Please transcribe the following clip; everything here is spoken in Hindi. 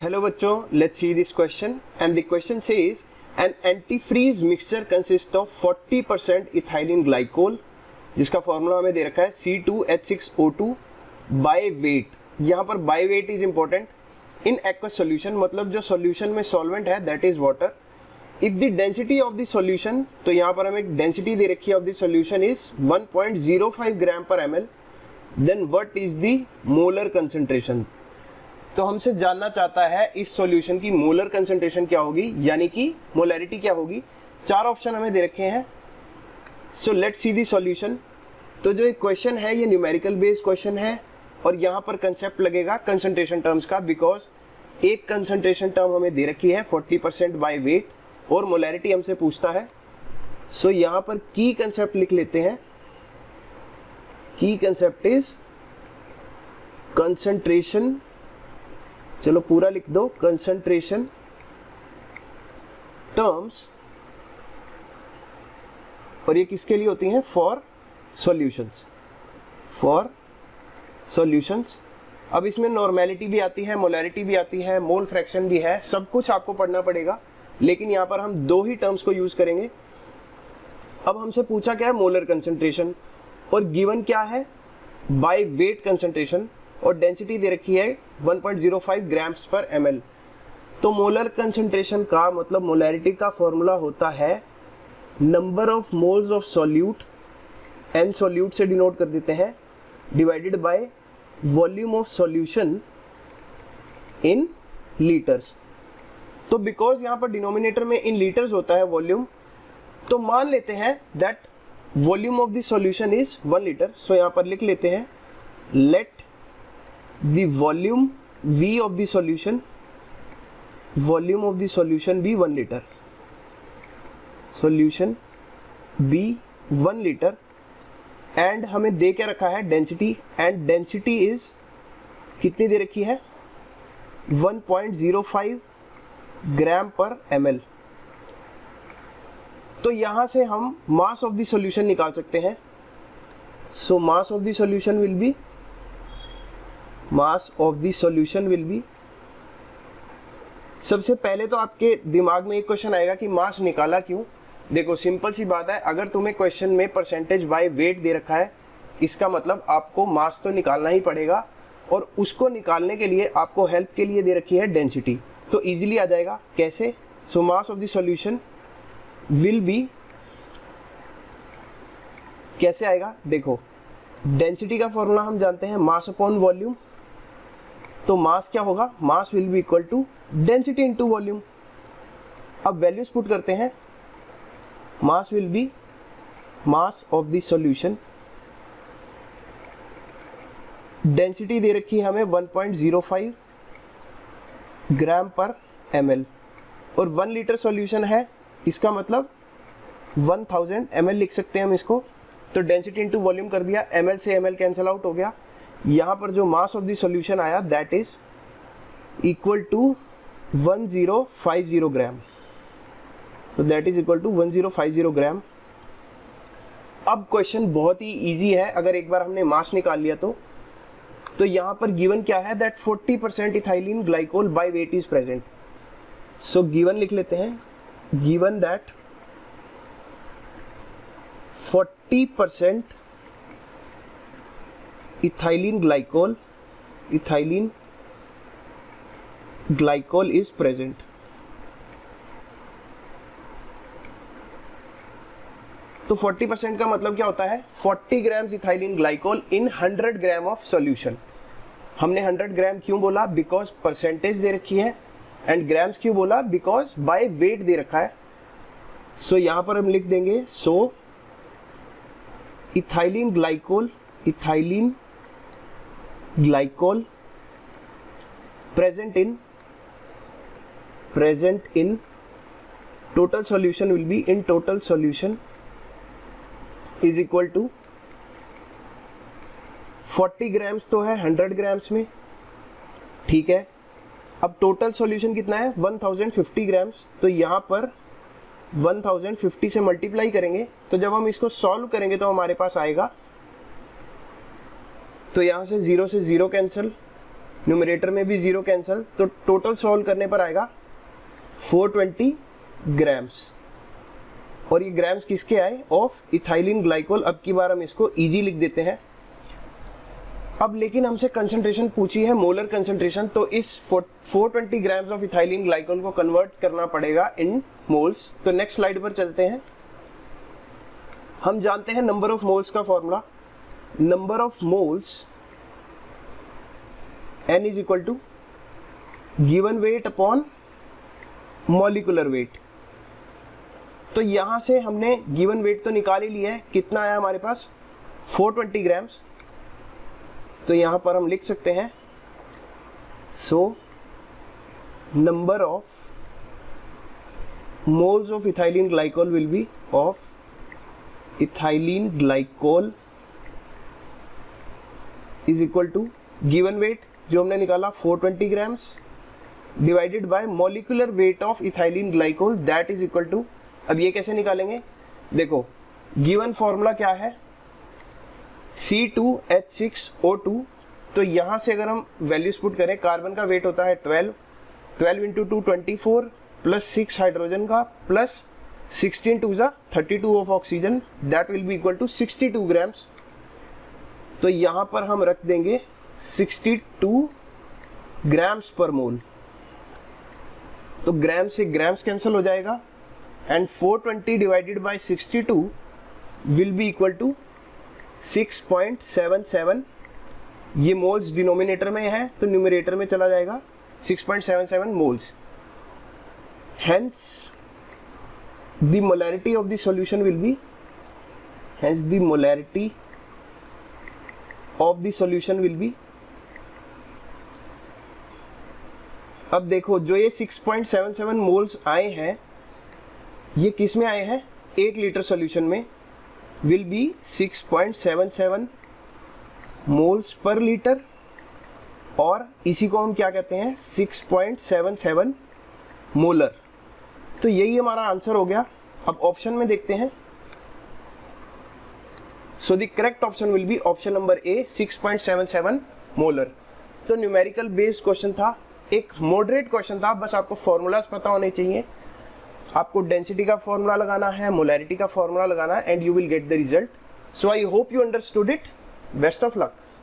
Hello बच्चों, let's see this question and the question says an antifreeze mixture consists of 40% ethylene glycol जिसका फॉर्मूला हमें दे रखा है C2H6O2 by weight। यहाँ पर by weight is important in aqueous solution, मतलब जो solution में solvent है that is water। if the density of the solution, तो यहाँ पर हमें density दे रखी है of the solution is 1.05 gram per ml, then what is the molar concentration। तो हमसे जानना चाहता है इस सॉल्यूशन की मोलर कंसंट्रेशन क्या होगी, यानी कि मोलैरिटी क्या होगी। चार ऑप्शन हमें दे रखे हैं। So let's see the solution. तो जो एक क्वेश्चन है ये न्यूमेरिकल बेस्ड क्वेश्चन है और यहाँ पर कंसेप्ट लगेगा कंसंट्रेशन टर्म्स का, बिकॉज एक कंसंट्रेशन टर्म हमें दे रखी है 40% बाय वेट और मोलैरिटी हमसे पूछता है। सो यहाँ पर की कंसेप्ट लिख लेते हैं। की कंसेप्ट इज कंसंट्रेशन, चलो पूरा लिख दो, कंसंट्रेशन टर्म्स, और ये किसके लिए होती हैं? For solutions, for solutions. अब इसमें नॉर्मेलिटी भी आती है, मोलैरिटी भी आती है, मोल फ्रैक्शन भी है, सब कुछ आपको पढ़ना पड़ेगा, लेकिन यहाँ पर हम दो ही टर्म्स को यूज करेंगे। अब हमसे पूछा क्या है? मोलर कंसंट्रेशन, और गिवन क्या है? बाय वेट कंसंट्रेशन, और डेंसिटी दे रखी है 1.05 ग्राम्स पर ml। तो मोलर कंसंट्रेशन का मतलब मोलैरिटी का फॉर्मूला होता है number of moles of solute, n solute से डिनोट कर देते हैं, divided by volume of solution in litres. तो बिकॉज यहाँ पर डिनोमिनेटर में इन लीटर्स होता है वॉल्यूम, तो मान लेते हैं that volume of the solution is 1 litre. So यहाँ पर लिख लेते हैं let the volume V of the solution, volume of the solution be 1 liter, solution be 1 liter, and हमें दे के रखा है डेंसिटी, एंड डेंसिटी इज कितनी दे रखी है? 1.05 ग्राम पर ml। तो यहाँ से हम मास ऑफ द सॉल्यूशन निकाल सकते हैं। So mass of the solution will be, mass of the solution will be, सबसे पहले तो आपके दिमाग में एक क्वेश्चन आएगा कि मास निकाला क्यों। देखो सिंपल सी बात है, अगर तुम्हें क्वेश्चन में परसेंटेज बाय वेट दे रखा है, इसका मतलब आपको मास तो निकालना ही पड़ेगा, और उसको निकालने के लिए आपको हेल्प के लिए दे रखी है डेंसिटी, तो इजीली आ जाएगा। कैसे? So mass of the solution will be, कैसे आएगा? देखो डेंसिटी का फॉर्मूला हम जानते हैं, मास अपॉन वॉल्यूम। तो मास क्या होगा? Mass will be equal to density into volume. अब वैल्यूज पुट करते हैं। Mass will be mass of the solution, density दे रखी है हमें 1.05 ग्राम पर ml, और 1 लीटर सॉल्यूशन है, इसका मतलब 1000 ml लिख सकते हैं हम इसको। तो डेंसिटी इनटू वॉल्यूम कर दिया, ml से ml कैंसिल आउट हो गया। यहाँ पर जो मास ऑफ द सॉल्यूशन आया दैट इज इक्वल टू 1050 ग्राम। तो दैट इज इक्वल टू 1050 ग्राम। अब क्वेश्चन बहुत ही इजी है, अगर एक बार हमने मास निकाल लिया तो यहाँ पर गिवन क्या है? That 40% ethylene glycol by weight is present. So given लिख लेते हैं, given that 40% ethylene glycol is present. तो 40% का मतलब क्या होता है? 40 grams ethylene glycol in 100 gram of solution. हमने 100 ग्राम क्यों बोला? बिकॉज परसेंटेज दे रखी है, एंड ग्राम्स क्यों बोला? बिकॉज बाय वेट दे रखा है। सो यहां पर हम लिख देंगे, so ethylene glycol present in total solution will be, in total solution is equal to 40 grams तो है 100 ग्राम्स में, ठीक है। अब टोटल सॉल्यूशन कितना है? 1050 ग्राम्स। तो यहाँ पर 1050 से मल्टीप्लाई करेंगे, तो जब हम इसको सॉल्व करेंगे तो हमारे पास आएगा, तो यहाँ से 0 से 0 कैंसिल, न्यूमरेटर में भी 0 कैंसिल, तो टोटल सॉल्व करने पर आएगा 420 ग्राम्स। और ये ग्राम्स किसके आए? Of ethylene glycol. अब की बार हम इसको इजी लिख देते हैं। अब लेकिन हमसे कंसंट्रेशन पूछी है, मोलर कंसंट्रेशन, तो इस 420 ग्राम्स ऑफ इथाइलिन ग्लाइकोल को कन्वर्ट करना पड़ेगा इन मोल्स। तो नेक्स्ट स्लाइड पर चलते हैं। हम जानते हैं नंबर ऑफ मोल्स का formula, number of moles n is equal to given weight upon molecular weight. तो यहां से हमने गिवन वेट तो निकाल ही लिया है, कितना आया हमारे पास? 420 ग्राम्स। तो यहां पर हम लिख सकते हैं so number of moles of ethylene glycol will be of ethylene glycol is equal to given weight जो हमने निकाला 420 grams divided by molecular weight of ethylene glycol that is equal to, अब ये कैसे निकालेंगे? देखो गिवन फॉर्मूला क्या है? C2H6O2। तो यहाँ से अगर हम वैल्यूज पुट करें, कार्बन का वेट होता है 12 इंटू 2 24 प्लस 6 हाइड्रोजन का plus 16 two 32 of oxygen that will be equal to 62 grams. तो यहाँ पर हम रख देंगे 62 ग्राम्स पर मोल। तो ग्राम से ग्राम्स कैंसिल हो जाएगा and 420 divided by 62 will be equal to 6.77। ये मोल्स डिनोमिनेटर में है तो न्यूमरेटर में चला जाएगा 6.77 moles. Hence the molarity of the solution will B, hence the molarity of the solution will B, अब देखो जो ये 6.77 मोल्स आए हैं ये किस में आए हैं? 1 लीटर सॉल्यूशन में will be 6.77 moles per litre, और इसी को हम क्या कहते हैं? 6.77 मोलर। तो यही हमारा आंसर हो गया। अब ऑप्शन में देखते हैं। So the correct option will be option number A 6.77 molar. तो न्यूमेरिकल बेस्ड क्वेश्चन था, एक मॉडरेट क्वेश्चन था, बस आपको फॉर्मूलाज पता होने चाहिए। आपको डेंसिटी का फॉर्मूला लगाना है, मोलैरिटी का फॉर्मूला लगाना है and you will get the result. So I hope you understood it. Best of luck.